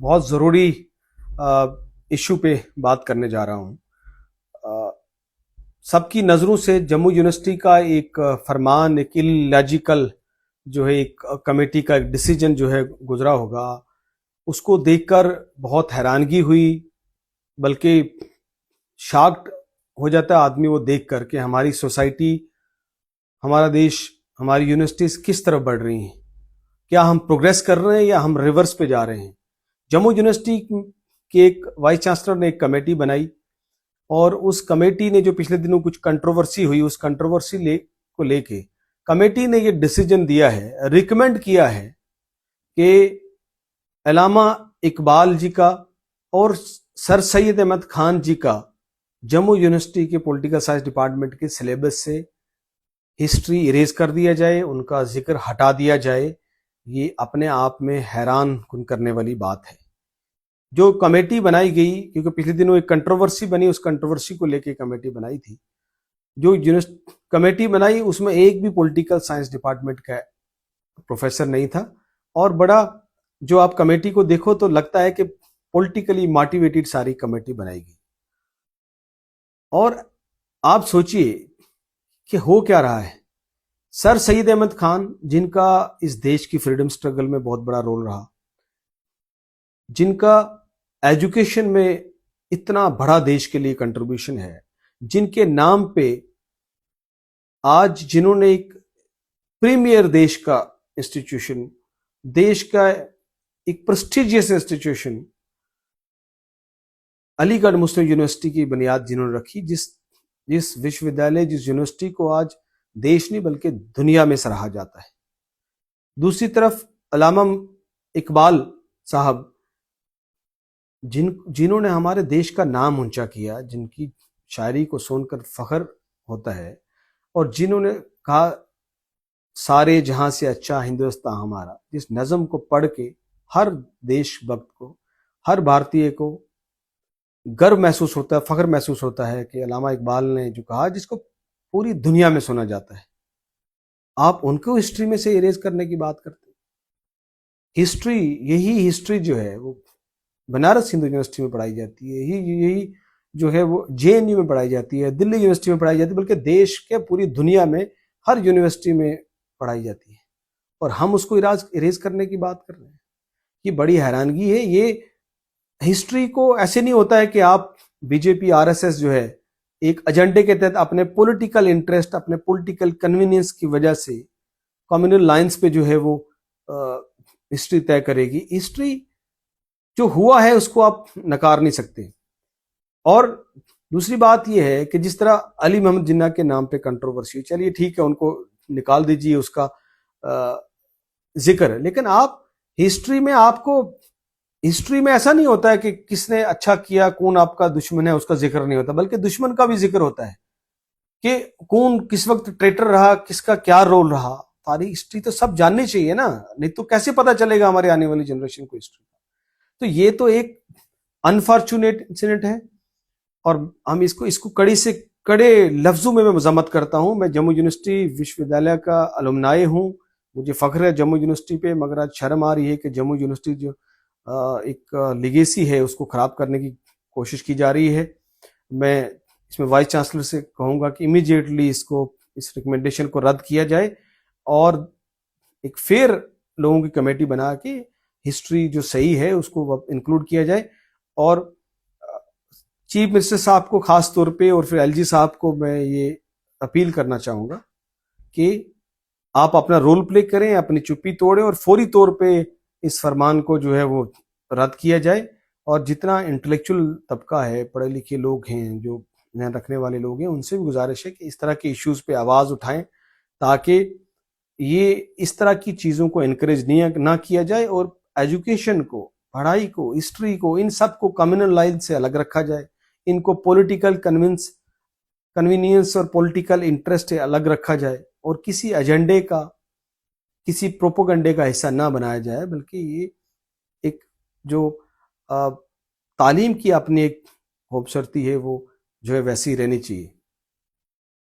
بہت ضروری ایشو پہ بات کرنے جا رہا ہوں۔ سب کی نظروں سے جموں یونیورسٹی کا ایک فرمان، ایک اللاجیکل جو ہے ایک کمیٹی کا ایک ڈیسیجن جو ہے گزرا ہوگا، اس کو دیکھ کر بہت حیرانگی ہوئی، بلکہ شاکڈ ہو جاتا ہے آدمی وہ دیکھ کر کہ ہماری سوسائٹی، ہمارا دیش، ہماری یونیورسٹیز کس طرف بڑھ رہی ہیں۔ کیا ہم پروگریس کر رہے ہیں یا ہم ریورس پہ جا رہے ہیں؟ جموں یونیورسٹی کے ایک وائس چانسلر نے ایک کمیٹی بنائی، اور اس کمیٹی نے جو پچھلے دنوں کچھ کنٹروورسی ہوئی، اس کنٹروورسی کو لے کے کمیٹی نے یہ ڈیسیجن دیا ہے، ریکمینڈ کیا ہے کہ علامہ اقبال جی کا اور سر سید احمد خان جی کا جموں یونیورسٹی کے پولیٹیکل سائنس ڈپارٹمنٹ کے سلیبس سے ہسٹری اریز کر دیا جائے، ان کا ذکر ہٹا دیا جائے۔ یہ اپنے آپ میں حیران کن کرنے والی بات ہے۔ جو کمیٹی بنائی گئی، کیونکہ پچھلے دنوں ایک کنٹروورسی بنی، اس کنٹروورسی کو لے کے کمیٹی بنائی تھی، جو کمیٹی بنائی اس میں ایک بھی پولیٹیکل سائنس ڈپارٹمنٹ کا پروفیسر نہیں تھا، اور بڑا جو آپ کمیٹی کو دیکھو تو لگتا ہے کہ پولیٹیکلی موٹیویٹڈ ساری کمیٹی بنائی گئی۔ اور آپ سوچئے کہ ہو کیا رہا ہے۔ سر سید احمد خان، جن کا اس دیش کی فریڈم سٹرگل میں بہت بڑا رول رہا، جن کا ایجوکیشن میں اتنا بڑا دیش کے لیے کنٹریبیوشن ہے، جن کے نام پہ آج جنہوں نے ایک پریمیئر دیش کا انسٹیٹیوشن، دیش کا ایک پرسٹیجیس انسٹیٹیوشن علی گڑھ مسلم یونیورسٹی کی بنیاد جنہوں نے رکھی، جس وشو ودیالیہ، جس یونیورسٹی کو آج دیش نہیں بلکہ دنیا میں سراہا جاتا ہے۔ دوسری طرف علامہ اقبال صاحب، جنہوں نے ہمارے دیش کا نام اونچا کیا، جن کی شاعری کو سن کر فخر ہوتا ہے، اور جنہوں نے کہا سارے جہاں سے اچھا ہندوستان ہمارا، جس نظم کو پڑھ کے ہر دیش بھکت کو، ہر بھارتیہ کو گرو محسوس ہوتا ہے، فخر محسوس ہوتا ہے کہ علامہ اقبال نے جو کہا، جس کو پوری دنیا میں سنا جاتا ہے، آپ ان کو ہسٹری میں سے اریز کرنے کی بات کرتے ہیں۔ ہسٹری، یہی ہسٹری جو ہے وہ بنارس ہندو یونیورسٹی میں پڑھائی جاتی ہے، یہی جو ہے وہ JNU میں پڑھائی جاتی ہے، دلی یونیورسٹی میں پڑھائی جاتی ہے، بلکہ دیش کے پوری دنیا میں ہر یونیورسٹی میں پڑھائی جاتی ہے، اور ہم اس کو اریز کرنے کی بات کر رہے ہیں۔ یہ بڑی حیرانگی ہے۔ یہ ہسٹری کو ایسے نہیں ہوتا ہے کہ آپ BJP RSS جو ہے ایک ایجنڈے کے تحت اپنے پولیٹیکل انٹرسٹ، اپنے پولیٹیکل کنوینئنس کی وجہ سے کمیونل لائنز پہ جو ہے وہ ہسٹری طے کرے گی۔ ہسٹری جو ہوا ہے اس کو آپ نکار نہیں سکتے۔ اور دوسری بات یہ ہے کہ جس طرح علی محمد جناح کے نام پہ کنٹروورسی، چلیے ٹھیک ہے، ان کو نکال دیجئے اس کا ذکر ہے، لیکن آپ ہسٹری میں ایسا نہیں ہوتا ہے کہ کس نے اچھا کیا، کون آپ کا دشمن ہے، اس کا ذکر نہیں ہوتا، بلکہ دشمن کا بھی ذکر ہوتا ہے کہ کون کس وقت ٹریٹر رہا، کس کا کیا رول رہا۔ تاریخ ہسٹری تو سب جاننی چاہیے نا، نہیں تو کیسے پتا چلے گا ہمارے آنے والی جنریشن کو ہسٹری۔ تو یہ تو ایک انفارچونیٹ انسیڈنٹ ہے، اور ہم اس کو کڑے لفظوں میں مذمت کرتا ہوں۔ میں جموں یونیورسٹی وشو ودیالیہ کا الومنائے ہوں، مجھے فخر ہے جموں یونیورسٹی پہ، مگر آج شرم آ رہی ہے کہ جموں یونیورسٹی جو ایک لیگیسی ہے اس کو خراب کرنے کی کوشش کی جا رہی ہے۔ میں اس میں وائس چانسلر سے کہوں گا کہ امیڈیٹلی اس ریکمنڈیشن کو رد کیا جائے، اور ایک فیئر لوگوں کی کمیٹی بنا کے ہسٹری جو صحیح ہے اس کو انکلوڈ کیا جائے۔ اور چیف منسٹر صاحب کو خاص طور پہ، اور پھر LG صاحب کو میں یہ اپیل کرنا چاہوں گا کہ آپ اپنا رول پلے کریں، اپنی چپی توڑیں، اور فوری طور پہ اس فرمان کو جو ہے وہ رد کیا جائے۔ اور جتنا انٹلیکچول طبقہ ہے، پڑھے لکھے لوگ ہیں، جو دھیان رکھنے والے لوگ ہیں، ان سے بھی گزارش ہے کہ اس طرح کے ایشوز پہ آواز اٹھائیں، تاکہ یہ اس طرح کی چیزوں کو انکریج نہ کیا جائے، اور ایجوکیشن کو، پڑھائی کو، ہسٹری کو، ان سب کو کمیونل لائن سے الگ رکھا جائے، ان کو پولیٹیکل کنوینئنس اور پولیٹیکل انٹرسٹ الگ رکھا جائے، اور کسی ایجنڈے کا، کسی پروپوگنڈے کا حصہ نہ بنایا جائے، بلکہ یہ ایک جو تعلیم کی اپنی ایک خوبصورتی ہے وہ جو ہے ویسی رہنی چاہیے۔